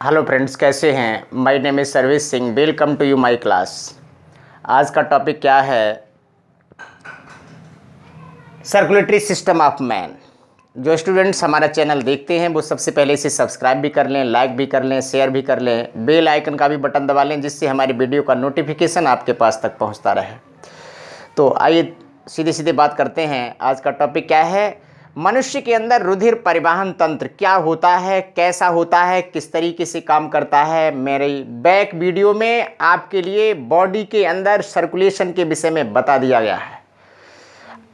Hello friends, कैसे हैं। My name is service Singh. Welcome to you my class. आज का टॉपिक क्या है? Circulatory system of man. जो स्टूडेंट्स हमारा चैनल देखते हैं वो सबसे पहले इसे सब्सक्राइब भी कर लें, लाइक भी कर लें, शेयर भी कर लें, बेल आइकन का भी बटन दबा लें, जिससे हमारी वीडियो का नोटिफिकेशन आपके पास तक पहुंचता रहे। तो आइए सीधे सीधे बात करते हैं। आज का टॉपिक क्या है? मनुष्य के अंदर रुधिर परिवहन तंत्र क्या होता है, कैसा होता है, किस तरीके से काम करता है। मेरी बैक वीडियो में आपके लिए बॉडी के अंदर सर्कुलेशन के विषय में बता दिया गया है।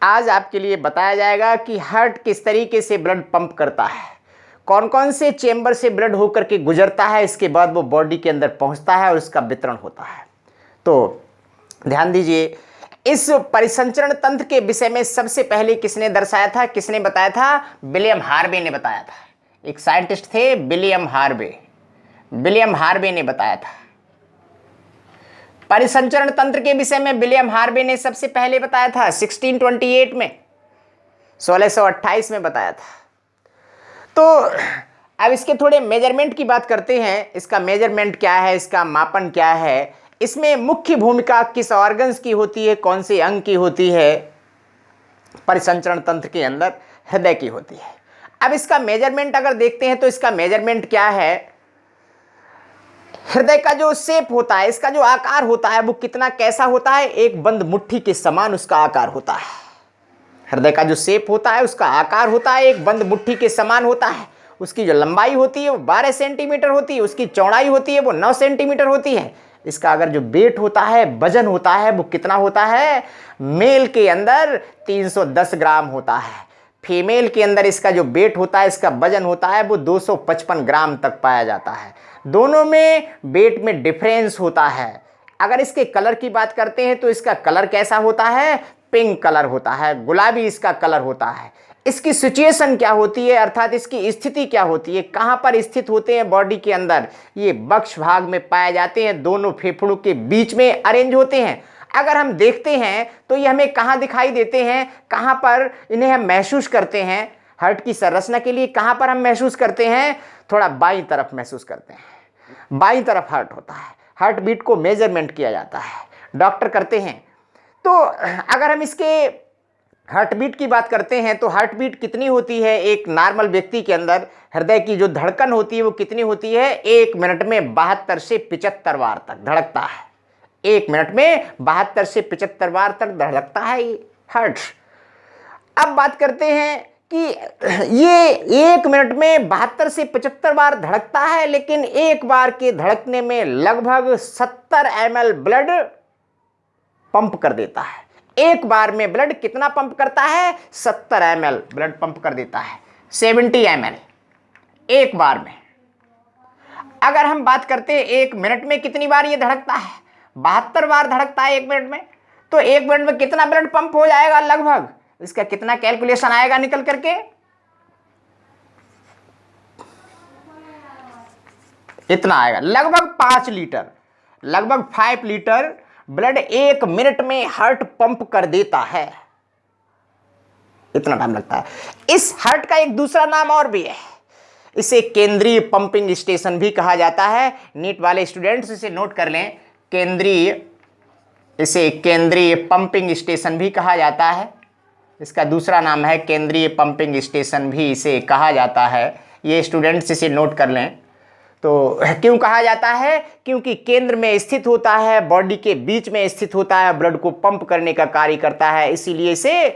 आज आपके लिए बताया जाएगा कि हार्ट किस तरीके से ब्लड पंप करता है, कौन कौन से चेंबर से ब्लड होकर के गुजरता है, इसके बाद वो बॉडी के अंदर पहुंचता है और उसका वितरण होता है। तो ध्यान दीजिए, इस परिसंचरण तंत्र के विषय में सबसे पहले किसने दर्शाया था, किसने बताया था? विलियम हार्वे ने बताया था। एक साइंटिस्ट थे विलियम हार्वे। विलियम हार्वे ने बताया था परिसंचरण तंत्र के विषय में। विलियम हार्वे ने सबसे पहले बताया था 1628 में, 1628 में बताया था। तो अब इसके थोड़े मेजरमेंट की बात करते हैं। इसका मेजरमेंट क्या है, इसका मापन क्या है, इसमें मुख्य भूमिका किस ऑर्गन्स की होती है, कौन से अंग की होती है? परिसंचरण तंत्र के अंदर हृदय की होती है। अब इसका मेजरमेंट अगर देखते हैं तो इसका मेजरमेंट क्या है? हृदय का जो शेप होता है, इसका जो आकार होता है वो कितना कैसा होता है? एक बंद मुट्ठी के समान उसका आकार होता है। हृदय का जो शेप होता है उसका आकार होता है एक बंद मुट्ठी के समान होता है। उसकी जो लंबाई होती है वो 12 सेंटीमीटर होती है, उसकी चौड़ाई होती है वो 9 सेंटीमीटर होती है। इसका अगर जो वेट होता है, वजन होता है, वो कितना होता है? मेल के अंदर 310 ग्राम होता है। फीमेल के अंदर इसका जो वेट होता है, इसका वजन होता है वो 255 ग्राम तक पाया जाता है। दोनों में वेट में डिफरेंस होता है। अगर इसके कलर की बात करते हैं तो इसका कलर कैसा होता है? पिंक कलर होता है, गुलाबी इसका कलर होता है। इसकी सिचुएशन क्या होती है, अर्थात इसकी स्थिति क्या होती है, कहाँ पर स्थित होते हैं बॉडी के अंदर? ये वक्ष भाग में पाए जाते हैं, दोनों फेफड़ों के बीच में अरेंज होते हैं। अगर हम देखते हैं तो ये हमें कहाँ दिखाई देते हैं, कहाँ पर इन्हें हम महसूस करते हैं? हार्ट की संरचना के लिए कहाँ पर हम महसूस करते हैं? थोड़ा बाईं तरफ महसूस करते हैं। बाईं तरफ हार्ट होता है। हार्ट बीट को मेजरमेंट किया जाता है, डॉक्टर करते हैं। तो अगर हम इसके हार्ट बीट की बात करते हैं तो हार्ट बीट कितनी होती है? एक नॉर्मल व्यक्ति के अंदर हृदय की जो धड़कन होती है वो कितनी होती है? 1 मिनट में 72 से 75 बार तक धड़कता है। 1 मिनट में 72 से 75 बार तक धड़कता है ये हार्ट। अब बात करते हैं कि ये 1 मिनट में 72 से 75 बार धड़कता है, लेकिन एक बार के धड़कने में लगभग 70 ml ब्लड पंप कर देता है। एक बार में ब्लड कितना पंप करता है? 70 ml ब्लड पंप कर देता है। 70 ml एक बार में। अगर हम बात करते हैं 1 मिनट में कितनी बार ये धड़कता है? 72 बार धड़कता है 1 मिनट में। तो 1 मिनट में कितना ब्लड पंप हो जाएगा लगभग? इसका कितना कैलकुलेशन आएगा निकल करके? इतना आएगा, लगभग 5 लीटर, लगभग 5 लीटर ब्लड 1 मिनट में हार्ट पंप कर देता है। इतना टाइम लगता है। इस हार्ट का एक दूसरा नाम और भी है, इसे केंद्रीय पंपिंग स्टेशन भी कहा जाता है। नीट वाले स्टूडेंट्स इसे नोट कर लें, इसे केंद्रीय पंपिंग स्टेशन भी कहा जाता है। इसका दूसरा नाम है केंद्रीय पंपिंग स्टेशन भी इसे कहा जाता है। ये स्टूडेंट्स इसे नोट कर लें। तो क्यों कहा जाता है? क्योंकि केंद्र में स्थित होता है, बॉडी के बीच में स्थित होता है, ब्लड को पंप करने का कार्य करता है, इसीलिए इसे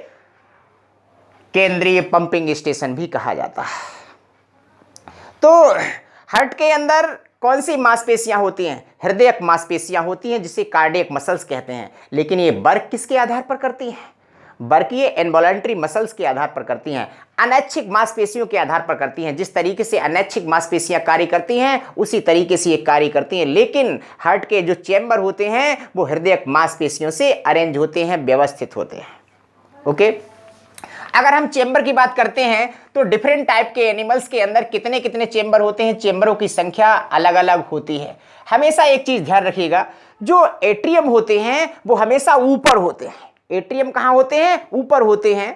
केंद्रीय पंपिंग स्टेशन भी कहा जाता है। तो हार्ट के अंदर कौन सी मांसपेशियां होती हैं? हृदयक मांसपेशियां होती हैं, जिसे कार्डियक मसल्स कहते हैं। लेकिन ये वर्क किसके आधार पर करती हैं? वर्क ये इनवॉलंटरी मसल्स के आधार पर करती हैं, अनैच्छिक मांसपेशियों के आधार पर करती हैं। जिस तरीके से अनैच्छिक मांसपेशियां कार्य करती हैं उसी तरीके से ये कार्य करती हैं। लेकिन हार्ट के जो चैम्बर होते हैं वो हृदयक मांसपेशियों से अरेंज होते हैं, व्यवस्थित होते हैं। ओके, अगर हम चैम्बर की बात करते हैं तो डिफरेंट टाइप के एनिमल्स के अंदर कितने कितने चैम्बर होते हैं? चैम्बरों की संख्या अलग अलग होती है। हमेशा एक चीज ध्यान रखिएगा, जो एट्रियम होते हैं वो हमेशा ऊपर होते हैं। एट्रियम कहाँ होते हैं? ऊपर होते हैं।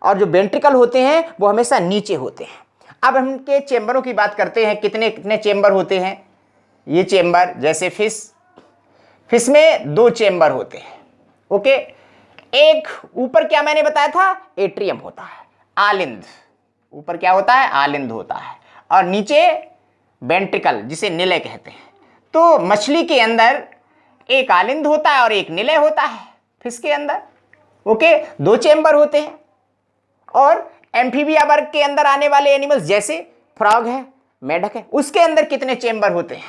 और जो वेंट्रिकल होते हैं वो हमेशा नीचे होते हैं। अब हम इनके चेंबरों की बात करते हैं, कितने कितने चेंबर होते हैं। ये चेंबर जैसे फिश में 2 चेंबर होते हैं। ओके, एक ऊपर क्या मैंने बताया था, एट्रियम होता है, आलिंद। ऊपर क्या होता है, आलिंद होता है, और नीचे वेंट्रिकल जिसे निलय कहते हैं। तो मछली के अंदर एक आलिंद होता है और एक निलय होता है फिश के अंदर। ओके, 2 चेंबर होते हैं। और एम्फीबिया वर्ग के अंदर आने वाले एनिमल्स जैसे फ्रॉग है, मेढक है, उसके अंदर कितने चेंबर होते हैं,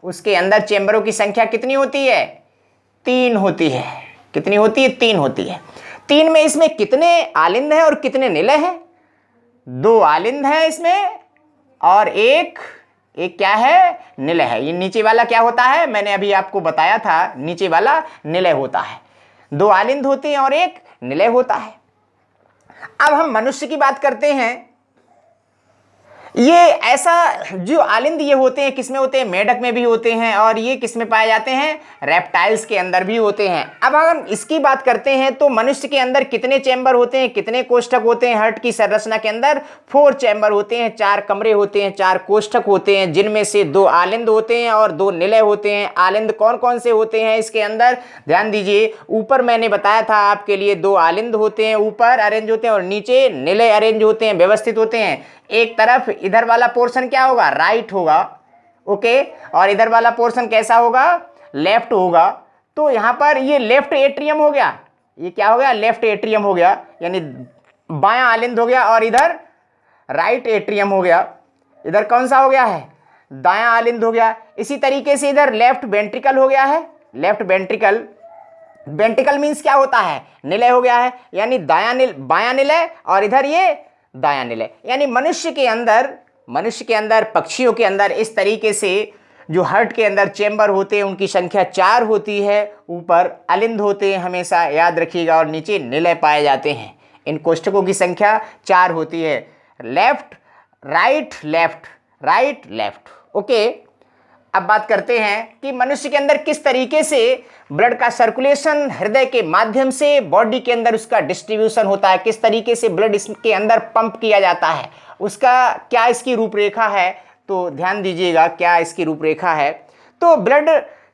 उसके अंदर चेंबरों की संख्या कितनी होती है, 3 होती है। कितनी होती है, 3 होती है। 3 में इसमें कितने आलिंद हैं और कितने निलय हैं, 2 आलिंद हैं इसमें और एक क्या है, निलय है। ये नीचे वाला क्या होता है, मैंने अभी आपको बताया था, नीचे वाला निलय होता है। 2 आलिंद होते हैं और एक निलय होता है। अब हम मनुष्य की बात करते हैं। ये ऐसा जो आलिंद ये होते हैं किसमें होते हैं, मेढक में भी होते हैं, और ये किसमें पाए जाते हैं, रेप्टाइल्स के अंदर भी होते हैं। अब अगर हम इसकी बात करते हैं तो मनुष्य के अंदर कितने चेंबर होते हैं, कितने कोष्ठक होते हैं। हार्ट की संरचना के अंदर 4 चेंबर होते हैं, 4 कमरे होते हैं, 4 कोष्ठक होते हैं, जिनमें से 2 आलिंद होते हैं और 2 निलय होते हैं। आलिंद कौन कौन से होते हैं इसके अंदर, ध्यान दीजिए। ऊपर मैंने बताया था आपके लिए 2 आलिंद होते हैं, ऊपर अरेंज होते हैं, और नीचे निलय अरेंज होते हैं, व्यवस्थित होते हैं। एक तरफ इधर वाला पोर्शन क्या होगा, राइट होगा, ओके, और इधर वाला पोर्शन कैसा होगा, लेफ्ट होगा। तो यहां पर ये लेफ्ट एट्रियम हो गया, ये क्या हो गया, लेफ्ट एट्रियम हो गया, यानी बायां आलिंद हो गया, और इधर राइट एट्रियम हो गया। इधर कौन सा हो गया है, दायां आलिंद हो गया। इसी तरीके से इधर लेफ्ट वेंट्रिकल हो गया है, लेफ्ट वेंट्रिकल। वेंट्रिकल मीन्स क्या होता है, निलय हो गया है, यानी बायां निलय, और इधर ये दायां निलय। यानी मनुष्य के अंदर पक्षियों के अंदर इस तरीके से जो हार्ट के अंदर चेंबर होते हैं उनकी संख्या 4 होती है। ऊपर अलिंद होते हैं, हमेशा याद रखिएगा, और नीचे निलय पाए जाते हैं। इन कोष्ठकों की संख्या 4 होती है, left right left, right left. Okay, अब बात करते हैं कि मनुष्य के अंदर किस तरीके से ब्लड का सर्कुलेशन हृदय के माध्यम से बॉडी के अंदर उसका डिस्ट्रीब्यूशन होता है, किस तरीके से ब्लड इसके अंदर पंप किया जाता है, उसका क्या इसकी रूपरेखा है। तो ध्यान दीजिएगा क्या इसकी रूपरेखा है। तो ब्लड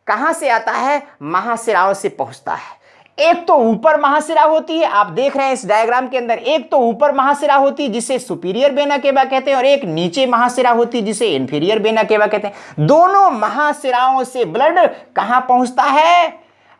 कहाँ से आता है, महाशिराओं से पहुंचता है। एक तो ऊपर महाशिरा होती है, आप देख रहे हैं इस डायग्राम के अंदर, एक तो ऊपर महाशिरा होती है जिसे सुपीरियर वेना केवा कहते हैं, और एक नीचे महाशिरा होती है जिसे इंफीरियर वेना केवा कहते हैं। दोनों महाशिराओं से ब्लड कहां पहुंचता है,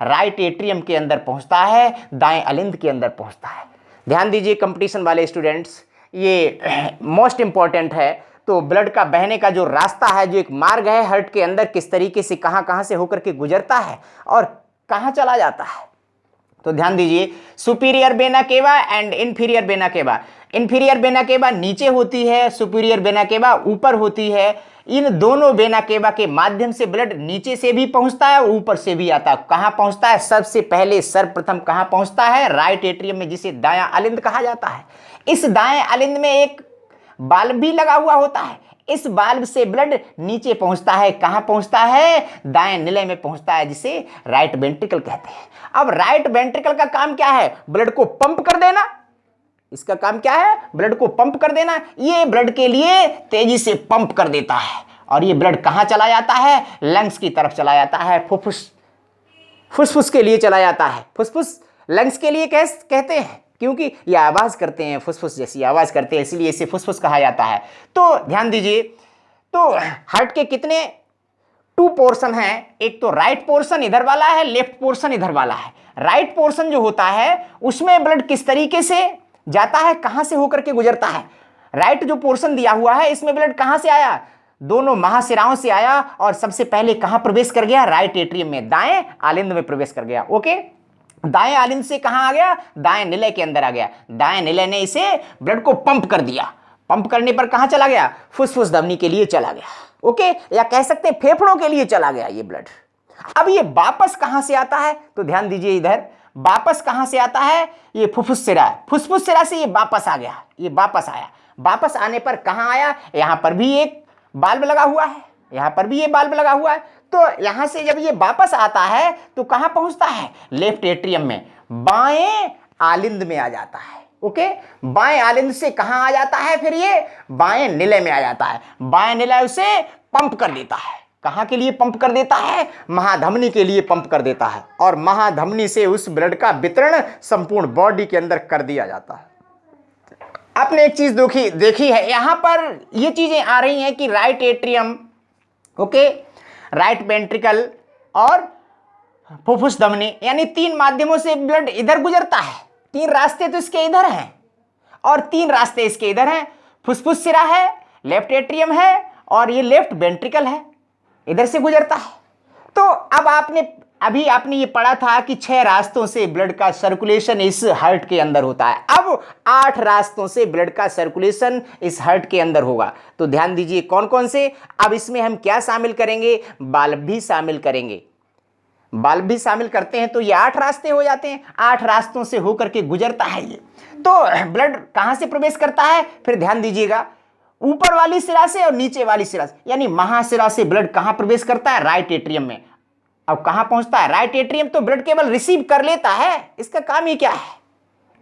राइट एट्रियम के अंदर पहुंचता है, दाएं अलिंद के अंदर पहुंचता है। ध्यान दीजिए कंपटीशन वाले स्टूडेंट्स, ये मोस्ट इंपॉर्टेंट है। तो ब्लड का बहने का जो रास्ता है, जो एक मार्ग है हार्ट के अंदर, किस तरीके से कहां से होकर के गुजरता है और कहां चला जाता है। तो ध्यान दीजिए, superior vena cava and inferior vena cava. Inferior vena cava नीचे होती है, सुपीरियर वेना केवा ऊपर होती है। इन दोनों वेना केवा के माध्यम से ब्लड नीचे से भी पहुंचता है और ऊपर से भी आता है। कहां पहुंचता है, सबसे पहले सर्वप्रथम कहां पहुंचता है, राइट एट्रियम में, जिसे दायां अलिंद कहा जाता है। इस दाएं अलिंद में एक बाल्ब भी लगा हुआ होता है। इस बाल्ब से ब्लड नीचे पहुंचता है, कहां पहुंचता है, दाएं निलय में पहुंचता है, जिसे राइट वेंट्रिकल कहते हैं। अब राइट वेंट्रिकल का काम क्या है, ब्लड को पंप कर देना। इसका काम क्या है, ब्लड को पंप कर देना। ये ब्लड के लिए तेजी से पंप कर देता है, और ये ब्लड कहां चला जाता है, लंग्स की तरफ चला जाता है, फुसफुस के लिए चला जाता है। फुसफुस लंग्स के लिए कहते हैं क्योंकि ये आवाज करते हैं, फुसफुस जैसी आवाज करते हैं, इसलिए इसे फुसफुस कहा जाता है। तो ध्यान दीजिए, तो हार्ट के कितने 2 पोर्शन हैं, एक तो राइट पोर्शन इधर वाला है, लेफ्ट पोर्शन इधर वाला है। राइट पोर्शन जो होता है उसमें ब्लड किस तरीके से जाता है, कहां से होकर के गुजरता है। राइट जो पोर्शन दिया हुआ है इसमें ब्लड कहां से आया, दोनों महाशिराओं से आया, और सबसे पहले कहां प्रवेश कर गया, राइट एट्रियम में, दाएं आलिंद में प्रवेश कर गया। ओके, दाएं आलिंद से कहां आ गया, दाएं निलय के अंदर आ गया। दाएं निलय ने इसे ब्लड को पंप कर दिया। पंप करने पर कहां चला गया, फुसफुस धमनी के लिए चला गया। ओके, या कह सकते हैं फेफड़ों के लिए चला गया ये ब्लड। अब ये वापस कहां से आता है, तो ध्यान दीजिए, इधर वापस कहां से आता है, ये फुफ्फुस सिरा से ये वापस आ गया, ये वापस आया। वापस आने पर कहां आया, यहां पर भी एक बाल्ब लगा हुआ है, यहां पर भी ये बाल्ब लगा हुआ है। तो यहां से जब ये वापस आता है तो कहां पहुंचता है, लेफ्ट एट्रियम में, बाएं आलिंद में आ जाता है। ओके, बाएं आलिंद से कहां आ जाता है, फिर ये बाएं निलय में आ जाता है। बाएं निलय उसे पंप कर देता है। कहां के लिए पंप कर देता है? महाधमनी के लिए पंप कर देता है, और महाधमनी से उस ब्लड का वितरण संपूर्ण बॉडी के अंदर कर दिया जाता है। आपने एक चीज देखी है, यहां पर ये चीजें आ रही हैं कि right atrium, okay, right ventricle और फुफ्फुस धमनी, यानी 3 माध्यमों से ब्लड इधर गुजरता है। 3 रास्ते तो इसके इधर हैं और 3 रास्ते इसके इधर हैं। फुफ्फुस सिरा है, लेफ्ट एट्रियम है और ये लेफ्ट वेंट्रिकल है, इधर से गुजरता है। तो अब आपने ये पढ़ा था कि 6 रास्तों से ब्लड का सर्कुलेशन इस हार्ट के अंदर होता है। अब 8 रास्तों से ब्लड का सर्कुलेशन इस हार्ट के अंदर होगा। तो ध्यान दीजिए कौन कौन से। अब इसमें हम क्या शामिल करेंगे? बाल्ब भी शामिल करेंगे। बाल्ब भी शामिल करते हैं तो ये 8 रास्ते हो जाते हैं। 8 रास्तों से होकर के गुजरता है ये। तो ब्लड कहां से प्रवेश करता है? फिर ध्यान दीजिएगा, ऊपर वाली सिरा से और नीचे वाली सिरा से, यानी महासिरा से ब्लड कहां प्रवेश करता है? राइट एट्रियम में। अब कहां पहुंचता है? राइट एट्रियम तो ब्लड केवल रिसीव कर लेता है, इसका काम ही क्या है?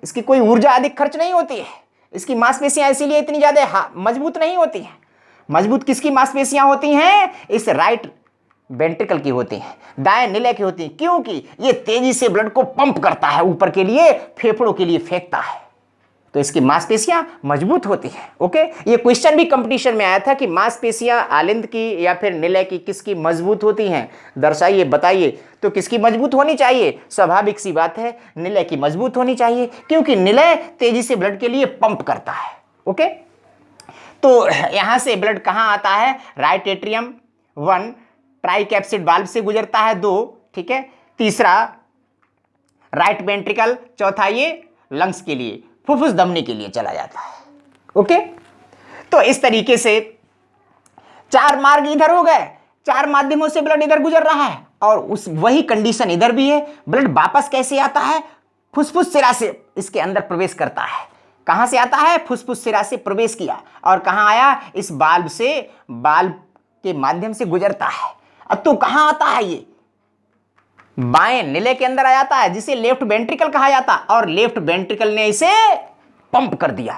इसकी कोई ऊर्जा अधिक खर्च नहीं होती है। इसकी मांसपेशियां इसीलिए इतनी ज्यादा मजबूत नहीं होती हैं। मजबूत किसकी मांसपेशियां होती हैं? इस राइट वेंट्रिकल की होती हैं, दाएं निलय की होती हैं, क्योंकि ये तेजी से ब्लड को पंप करता है, ऊपर के लिए, फेफड़ों के लिए फेंकता है, तो इसकी मांसपेशियां मजबूत होती हैं। ओके, ये क्वेश्चन भी कंपटीशन में आया था कि मांसपेशियां आलिंद की या फिर निलय की किसकी मजबूत होती हैं, दर्शाइए, बताइए। तो किसकी मजबूत होनी चाहिए? स्वाभाविक सी बात है, निलय की मजबूत होनी चाहिए, क्योंकि निलय तेजी से ब्लड के लिए पंप करता है। ओके, तो यहां से ब्लड कहां आता है? राइट एट्रियम 1, ट्राइकैप्सिड वाल्व से गुजरता है 2, ठीक है, तीसरा राइट वेंट्रिकल, चौथा ये लंग्स के लिए, फुफ्फुस धमनी के लिए चला जाता है। ओके, तो इस तरीके से 4 मार्ग इधर हो गए, 4 माध्यमों से ब्लड इधर गुजर रहा है, और उस वही कंडीशन इधर भी है। ब्लड वापस कैसे आता है? फुफ्फुस सिरा से इसके अंदर प्रवेश करता है। कहां से आता है? फुफ्फुस सिरा से प्रवेश किया और कहां आया? इस बाल्ब से, बाल्ब के माध्यम से गुजरता है। अब तो कहां आता है? ये बाएं निलय के अंदर आ जाता है, जिसे लेफ्ट वेंट्रिकल कहा जाता है, और लेफ्ट वेंट्रिकल ने इसे पंप कर दिया।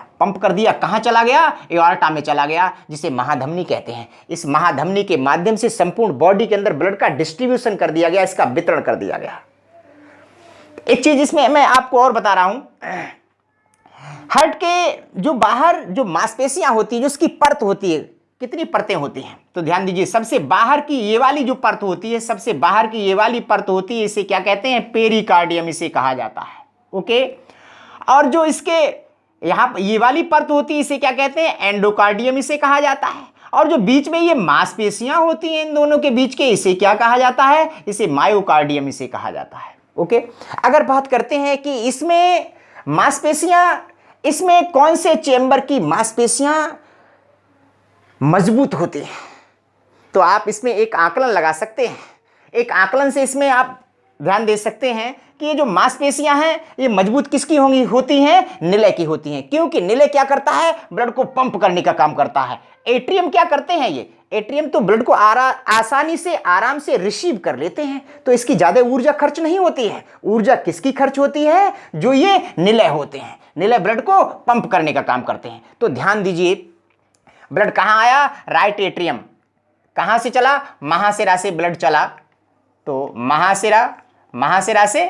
कहां चला गया? एओर्टा में चला गया, जिसे महाधमनी कहते हैं। इस महाधमनी के माध्यम से संपूर्ण बॉडी के अंदर ब्लड का डिस्ट्रीब्यूशन कर दिया गया, इसका वितरण कर दिया गया। एक चीज इसमें मैं आपको और बता रहा हूं, हार्ट के जो बाहर जो मांसपेशियां होती है, जो उसकी परत होती है, कितनी परतें होती हैं? तो ध्यान दीजिए, सबसे बाहर की ये वाली जो परत होती है, सबसे बाहर की ये वाली परत होती है, इसे क्या कहते हैं? पेरिकार्डियम इसे कहा जाता है। ओके, और जो इसके यहाँ ये वाली परत होती है, इसे क्या कहते हैं? एंडोकार्डियम इसे कहा जाता है। और जो बीच में ये मांसपेशियां होती हैं इन दोनों के बीच के, इसे क्या कहा जाता है? इसे मायोकार्डियम इसे कहा जाता है। ओके, अगर बात करते हैं कि इसमें मांसपेशियां, इसमें कौन से चेंबर की मांसपेशियां मजबूत होती है, तो आप इसमें एक आकलन लगा सकते हैं। एक आकलन से इसमें आप ध्यान दे सकते हैं कि ये जो मांसपेशियां हैं, ये मजबूत किसकी होती हैं? निलय की होती हैं, क्योंकि निलय क्या करता है? ब्लड को पंप करने का काम करता है। एट्रियम क्या करते हैं? ये एट्रियम तो ब्लड को आसानी से, आराम से रिसीव कर लेते हैं, तो इसकी ज्यादा ऊर्जा खर्च नहीं होती है। ऊर्जा किसकी खर्च होती है? जो ये निलय होते हैं, निलय ब्लड को पंप करने का काम करते हैं। तो ध्यान दीजिए, ब्लड कहां आया? Right atrium. कहां से चला? महासिरा से ब्लड चला, तो महासिरा से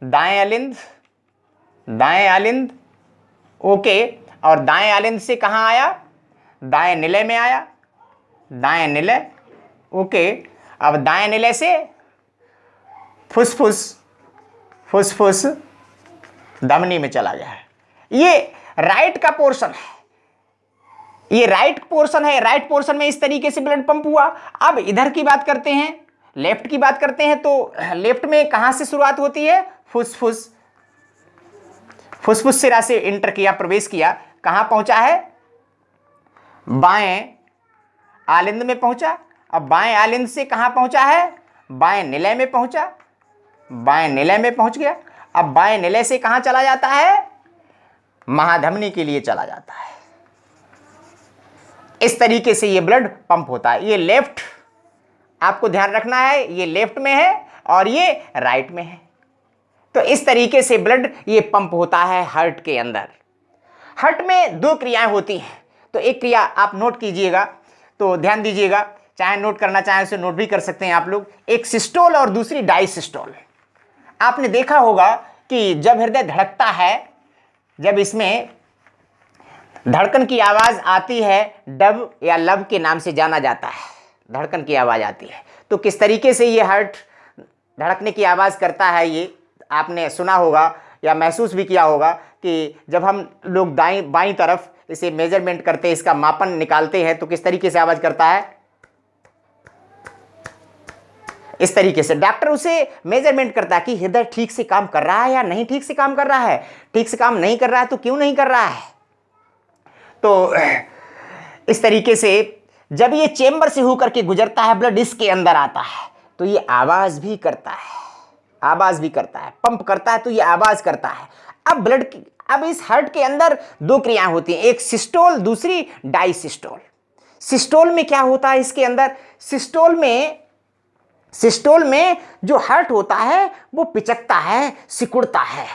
दाएं आलिंद, ओके, और दाएं आलिंद से कहां आया? दाएं निलय में आया, दाएं निलय, ओके। अब दाएं निलय से फुसफुस धमनी में चला गया है। ये राइट का पोर्शन है, ये राइट पोर्शन है। राइट पोर्शन में इस तरीके से ब्लड पंप हुआ। अब इधर की बात करते हैं, लेफ्ट की बात करते हैं, तो लेफ्ट में कहां से शुरुआत होती है? फुसफुस सिरा से इंटर किया, प्रवेश किया, कहां पहुंचा है? बाएं आलिंद में पहुंचा। अब बाएं आलिंद से कहां पहुंचा है? बाएं निलय में पहुंचा, बाएं निलय में पहुंच गया। अब बाएं निलय से कहां चला जाता है? महाधमनी के लिए चला जाता है। इस तरीके से ये ब्लड पंप होता है। ये लेफ्ट, आपको ध्यान रखना है, ये लेफ्ट में है और ये राइट में है। तो इस तरीके से ब्लड ये पंप होता है हार्ट के अंदर। हार्ट में दो क्रियाएं होती हैं, तो एक क्रिया आप नोट कीजिएगा, तो ध्यान दीजिएगा, चाहे नोट करना चाहे उसे नोट भी कर सकते हैं आप लोग। एक सिस्टोल और दूसरी डायसिस्टोल। आपने देखा होगा कि जब हृदय धड़कता है, जब इसमें धड़कन की आवाज आती है, डब या लब के नाम से जाना जाता है, धड़कन की आवाज आती है, तो किस तरीके से ये हार्ट धड़कने की आवाज करता है, ये आपने सुना होगा या महसूस भी किया होगा कि जब हम लोग दाईं बाईं तरफ इसे मेजरमेंट करते हैं, इसका मापन निकालते हैं, तो किस तरीके से आवाज करता है, इस तरीके से। डॉक्टर उसे मेजरमेंट करता है कि हृदय ठीक से काम कर रहा है या नहीं ठीक से काम कर रहा है, ठीक से काम नहीं कर रहा है तो क्यों नहीं कर रहा है। तो इस तरीके से जब ये चेंबर से होकर के गुजरता है, ब्लड इसके अंदर आता है, तो ये आवाज भी करता है, आवाज भी करता है, पंप करता है तो ये आवाज करता है। अब इस हार्ट के अंदर दो क्रियाएं होती हैं, एक सिस्टोल, दूसरी डायसिस्टोल। सिस्टोल में क्या होता है इसके अंदर, सिस्टोल में जो हार्ट होता है वो पिचकता है, सिकुड़ता है,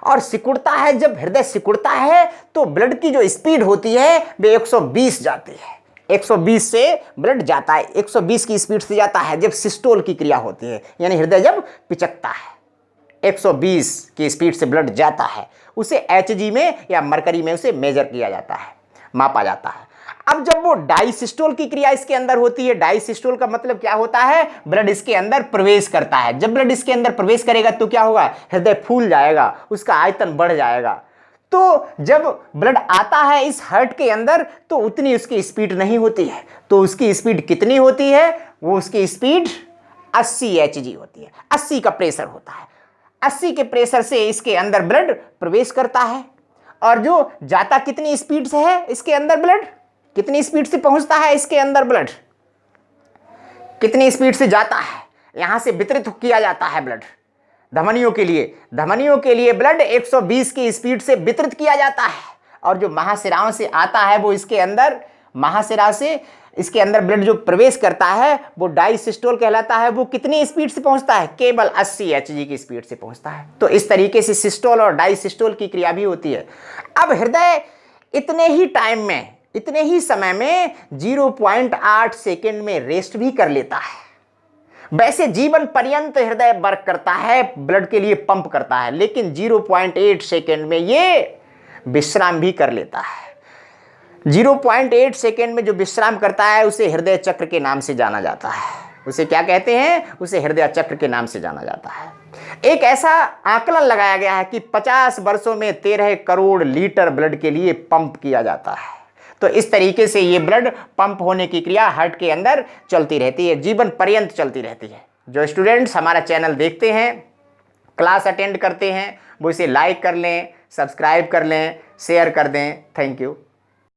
और सिकुड़ता है। जब हृदय सिकुड़ता है तो ब्लड की जो स्पीड होती है वो 120 जाती है, 120 से ब्लड जाता है, 120 की स्पीड से जाता है जब सिस्टोल की क्रिया होती है, यानी हृदय जब पिचकता है 120 की स्पीड से ब्लड जाता है। उसे HG में या मरकरी में उसे मेजर किया जाता है, मापा जाता है। अब जब वो डायसिस्टोल की क्रिया इसके अंदर होती है, डायसिस्टोल का मतलब क्या होता है, ब्लड इसके अंदर प्रवेश करता है। जब ब्लड इसके अंदर प्रवेश करेगा तो क्या होगा, हृदय फूल जाएगा, उसका आयतन बढ़ जाएगा। तो जब ब्लड आता है इस हार्ट के अंदर तो उतनी उसकी स्पीड नहीं होती है, तो उसकी स्पीड कितनी होती है, वो उसकी स्पीड 80 HG होती है, 80 का प्रेशर होता है। 80 के प्रेशर से इसके अंदर ब्लड प्रवेश करता है, और जो जाता कितनी स्पीड से है इसके अंदर ब्लड, कितनी स्पीड से पहुंचता है इसके अंदर ब्लड, कितनी स्पीड से जाता है, यहां से वितरित किया जाता है ब्लड धमनियों के लिए ब्लड 120 की स्पीड से वितरित किया जाता है। और जो महाशिराओं से आता है वो इसके अंदर, महाशिरा से इसके अंदर ब्लड जो प्रवेश करता है वो डायसिस्टोल कहलाता है। वो कितनी स्पीड से पहुंचता है, केवल 80 HG की स्पीड से पहुंचता है। तो इस तरीके से सिस्टोल और डायसिस्टोल की क्रिया भी होती है। अब हृदय इतने ही समय में 0.8 सेकेंड में रेस्ट भी कर लेता है। वैसे जीवन पर्यंत हृदय वर्क करता है, ब्लड के लिए पंप करता है, लेकिन 0.8 सेकेंड में ये विश्राम भी कर लेता है। 0.8 सेकेंड में जो विश्राम करता है उसे हृदय चक्र के नाम से जाना जाता है। उसे क्या कहते हैं, उसे हृदय चक्र के नाम से जाना जाता है। एक ऐसा आकलन लगाया गया है कि 50 वर्षों में 13 करोड़ लीटर ब्लड के लिए पंप किया जाता है। तो इस तरीके से ये ब्लड पंप होने की क्रिया हार्ट के अंदर चलती रहती है, जीवन पर्यंत चलती रहती है। जो स्टूडेंट्स हमारा चैनल देखते हैं, क्लास अटेंड करते हैं, वो इसे लाइक कर लें, सब्सक्राइब कर लें, शेयर कर दें। Thank you.